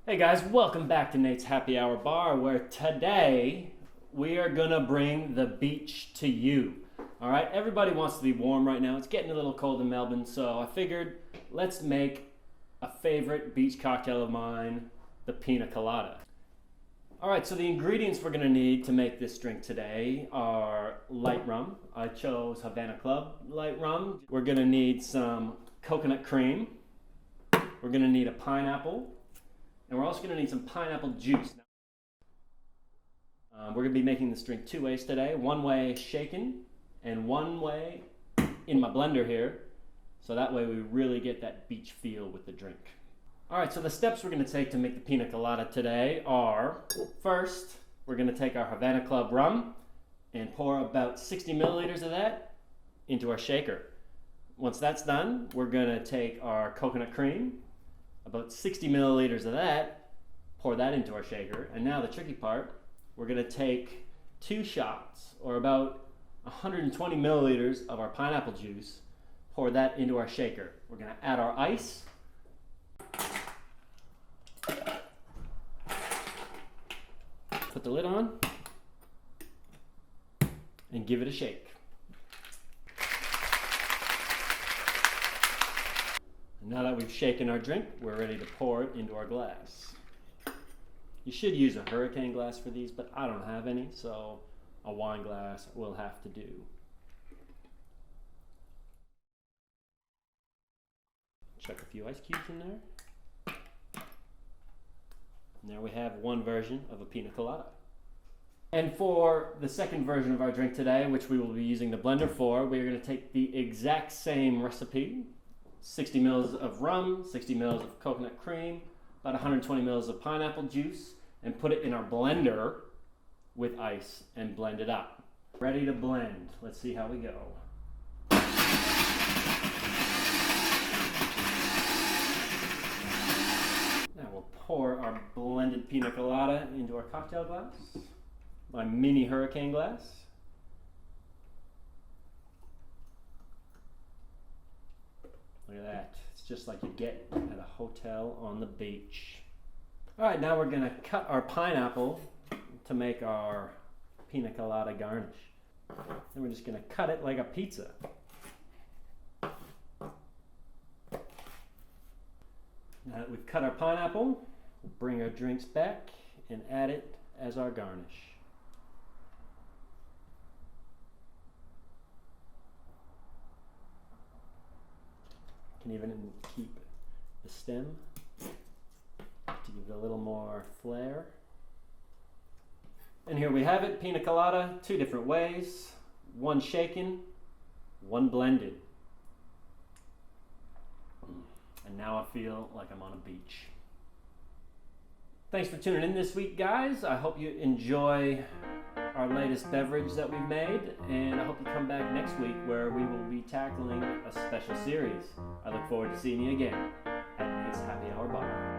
Hey guys, welcome back to Nate's Happy Hour Bar, where today we are gonna bring the beach to you. All right, everybody wants to be warm right now. It's getting a little cold in Melbourne, so I figured let's make a favorite beach cocktail of mine, the Pina Colada. All right, so the ingredients we're gonna need to make this drink today are light rum. I chose Havana Club light rum. We're gonna need some coconut cream. We're gonna need a pineapple. And we're also going to need some pineapple juice. We're going to be making this drink two ways today. One way shaken and one way in my blender here. So that way we really get that beach feel with the drink. All right, so the steps we're going to take to make the Pina Colada today are, first, we're going to take our Havana Club rum and pour about 60 milliliters of that into our shaker. Once that's done, we're going to take our coconut cream, about 60 milliliters of that, pour that into our shaker. And now the tricky part, we're gonna take 2 shots, or about 120 milliliters of our pineapple juice, pour that into our shaker. We're gonna add our ice. Put the lid on, and give it a shake. Now that we've shaken our drink, we're ready to pour it into our glass. You should use a hurricane glass for these, but I don't have any, so a wine glass will have to do. Chuck a few ice cubes in there. And there we have one version of a pina colada. And for the second version of our drink today, which we will be using the blender for, we're going to take the exact same recipe. 60 mils of rum, 60 mils of coconut cream, about 120 mils of pineapple juice, and put it in our blender with ice and blend it up. Ready to blend. Let's see how we go. Now we'll pour our blended pina colada into our cocktail glass, my mini hurricane glass. Look at that. It's just like you get at a hotel on the beach. All right, now we're gonna cut our pineapple to make our pina colada garnish. Then we're just gonna cut it like a pizza. Now that we've cut our pineapple, we'll bring our drinks back and add it as our garnish. Can even keep the stem to give it a little more flair. And here we have it, pina colada, 2 different ways. One shaken, one blended. And now I feel like I'm on a beach. Thanks for tuning in this week, guys. I hope you enjoy our latest beverage that we've made, and I hope you come back next week where we will be tackling a special series. I look forward to seeing you again at Nate's Happy Hour Bar.